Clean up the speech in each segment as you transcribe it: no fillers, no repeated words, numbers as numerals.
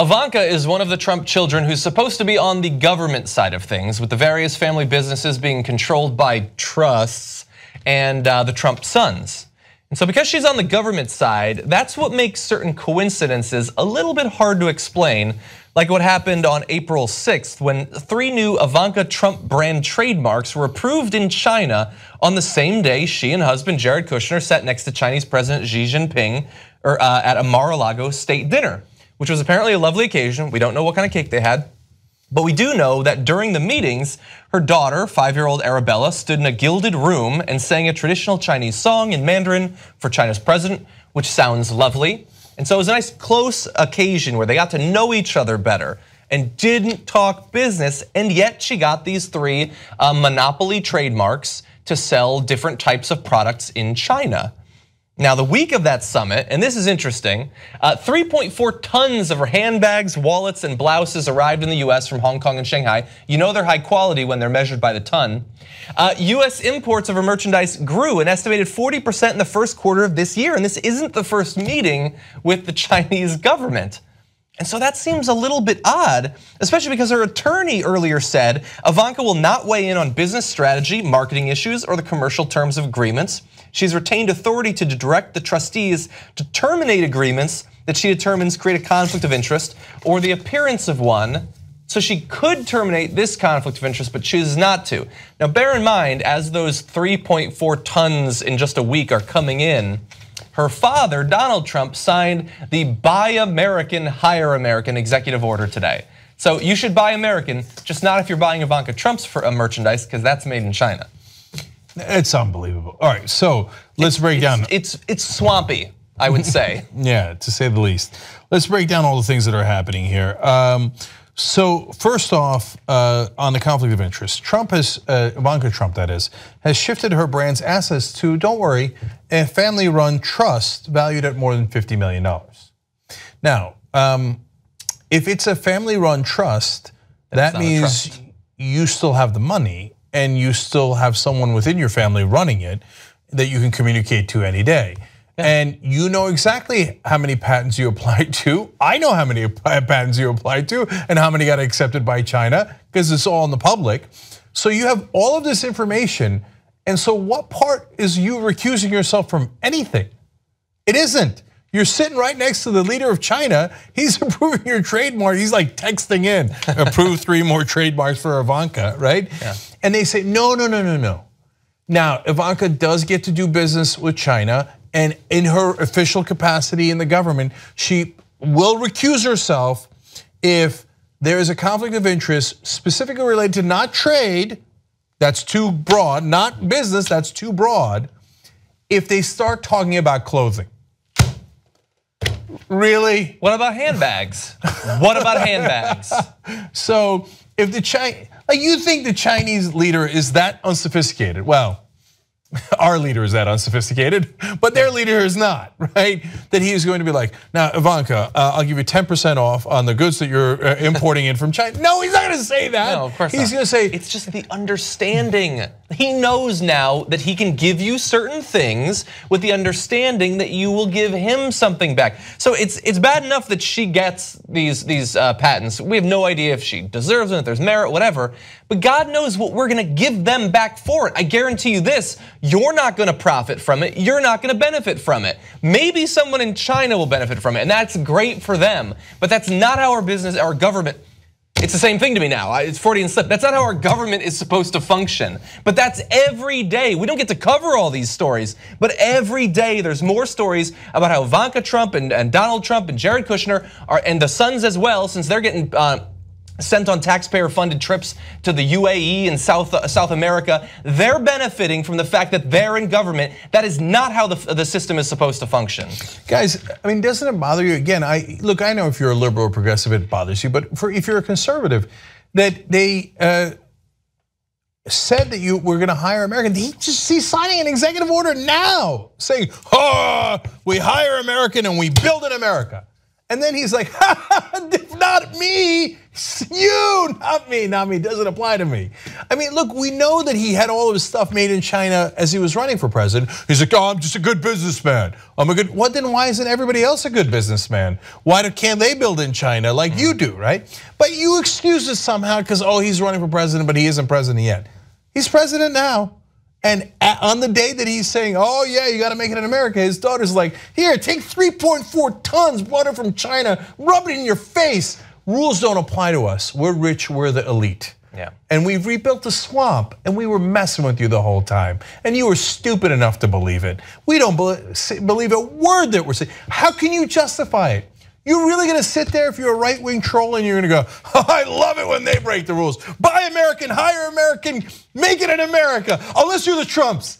Ivanka is one of the Trump children who's supposed to be on the government side of things, with the various family businesses being controlled by trusts and the Trump sons. And so because she's on the government side, that's what makes certain coincidences a little bit hard to explain, like what happened on April 6th when 3 new Ivanka Trump brand trademarks were approved in China on the same day she and husband Jared Kushner sat next to Chinese President Xi Jinping at a Mar-a-Lago state dinner, which was apparently a lovely occasion. We don't know what kind of cake they had, but we do know that during the meetings, her daughter, 5-year-old Arabella, stood in a gilded room and sang a traditional Chinese song in Mandarin for China's president, which sounds lovely. And so it was a nice close occasion where they got to know each other better and didn't talk business, and yet she got these 3 monopoly trademarks to sell different types of products in China. Now, the week of that summit, and this is interesting, 3.4 tons of her handbags, wallets, and blouses arrived in the US from Hong Kong and Shanghai. You know they're high quality when they're measured by the ton. US imports of her merchandise grew an estimated 40% in the first quarter of this year, and this isn't the first meeting with the Chinese government. And so that seems a little bit odd, especially because her attorney earlier said Ivanka will not weigh in on business strategy, marketing issues, or the commercial terms of agreements. She's retained authority to direct the trustees to terminate agreements that she determines create a conflict of interest or the appearance of one. So she could terminate this conflict of interest, but chooses not to. Now bear in mind, as those 3.4 tons in just a week are coming in, her father, Donald Trump, signed the Buy American, Hire American executive order today. So you should buy American, just not if you're buying Ivanka Trump's merchandise, because that's made in China. It's unbelievable. All right, so let's break down. It's swampy, I would say. Yeah, to say the least. Let's break down all the things that are happening here. So first off, on the conflict of interest, Ivanka Trump, that is, has shifted her brand's assets to, don't worry, a family-run trust valued at more than $50 million. Now, if it's a family-run trust, that means you still have the money and you still have someone within your family running it that you can communicate to any day. Yeah. And you know exactly how many patents you applied to. I know how many patents you applied to and how many got accepted by China, because it's all in the public. So you have all of this information, and so what part is you recusing yourself from anything? It isn't. You're sitting right next to the leader of China. He's approving your trademark. He's like texting in, approve 3 more trademarks for Ivanka, right? Yeah. And they say, no. Now, Ivanka does get to do business with China, and in her official capacity in the government, she will recuse herself if there is a conflict of interest specifically related to not trade, that's too broad, not business, that's too broad, if they start talking about clothing. Really? What about handbags? What about handbags? So if you think the Chinese leader is that unsophisticated? Well, our leader is that unsophisticated, but their leader is not, right? That he is going to be like, now Ivanka, I'll give you 10% off on the goods that you're importing in from China. No, he's not going to say that. No, of course he's going to say, it's just the understanding. He knows now that he can give you certain things with the understanding that you will give him something back. So it's bad enough that she gets these patents. We have no idea if she deserves them, if there's merit, whatever. But God knows what we're going to give them back for it. I guarantee you this, you're not going to profit from it. You're not going to benefit from it. Maybe someone in China will benefit from it, and that's great for them. But that's not how our government, it's the same thing to me now. It's Freudian slip. That's not how our government is supposed to function. But that's every day. We don't get to cover all these stories, but every day there's more stories about how Ivanka Trump and Donald Trump and Jared Kushner and the sons as well, since they're getting sent on taxpayer-funded trips to the UAE and South America, they're benefiting from the fact that they're in government. That is not how the system is supposed to function. Guys, I mean, doesn't it bother you? Again, look, I know if you're a liberal or progressive, it bothers you, but if you're a conservative, that they said that you were going to hire American. He's signing an executive order now saying, we hire American and we build in America. And then he's like, not me. You, not me, doesn't apply to me. I mean, look, we know that he had all of his stuff made in China as he was running for president. He's like, oh, I'm just a good businessman. Well, then why isn't everybody else a good businessman? Why can't they build in China like you do, right? But you excuse it somehow because, oh, he's running for president, but he isn't president yet. He's president now. And on the day that he's saying, oh yeah, you gotta make it in America, his daughter's like, here, take 3.4 tons butter from China, rub it in your face. Rules don't apply to us. We're rich, we're the elite. Yeah. And we've rebuilt the swamp, and we were messing with you the whole time. And you were stupid enough to believe it. We don't believe a word that we're saying. How can you justify it? You're really gonna sit there if you're a right-wing troll and you're gonna go, oh, I love it when they break the rules. Buy American, hire American, make it in America, unless you're the Trumps.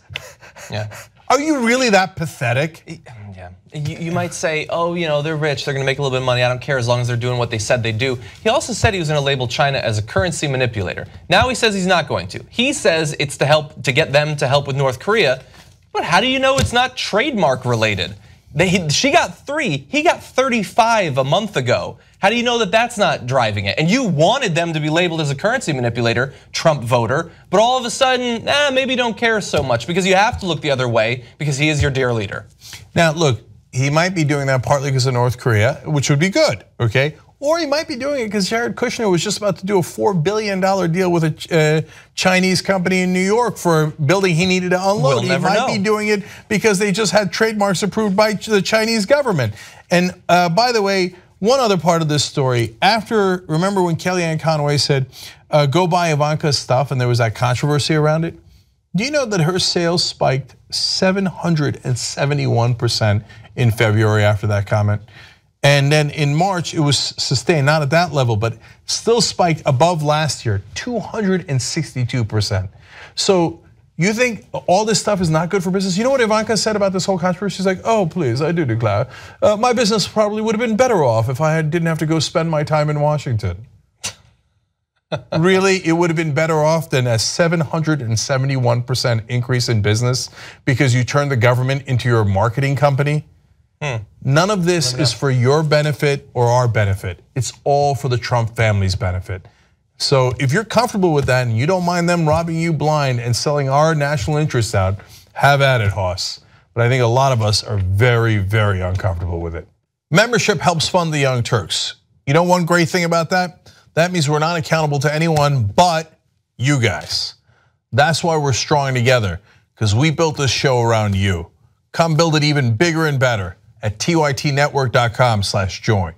Yeah. Are you really that pathetic? Yeah. You might say, oh, they're rich, they're gonna make a little bit of money, I don't care as long as they're doing what they said they do. He also said he was gonna label China as a currency manipulator. Now he says he's not going to. He says it's to get them to help with North Korea, but how do you know it's not trademark related? She got 3, he got 35 a month ago. How do you know that that's not driving it? And you wanted them to be labeled as a currency manipulator, Trump voter, but all of a sudden, maybe don't care so much because you have to look the other way because he is your dear leader. Now look, he might be doing that partly because of North Korea, which would be good, okay? Or he might be doing it because Jared Kushner was just about to do a $4 billion deal with a Chinese company in New York for a building he needed to unload. He might be doing it because they just had trademarks approved by the Chinese government. And by the way, one other part of this story, remember when Kellyanne Conway said, go buy Ivanka's stuff and there was that controversy around it? Do you know that her sales spiked 771% in February after that comment? And then in March, it was sustained, not at that level, but still spiked above last year, 262%. So you think all this stuff is not good for business? You know what Ivanka said about this whole controversy? She's like, oh, please, I do declare. My business probably would have been better off if I didn't have to go spend my time in Washington. Really, it would have been better off than a 771% increase in business because you turned the government into your marketing company? None of this is for your benefit or our benefit. It's all for the Trump family's benefit. So if you're comfortable with that and you don't mind them robbing you blind and selling our national interests out, have at it, Hoss. But I think a lot of us are very, very uncomfortable with it. Membership helps fund the Young Turks. You know one great thing about that? That means we're not accountable to anyone but you guys. That's why we're strong together, because we built this show around you. Come build it even bigger and better at tytnetwork.com/join.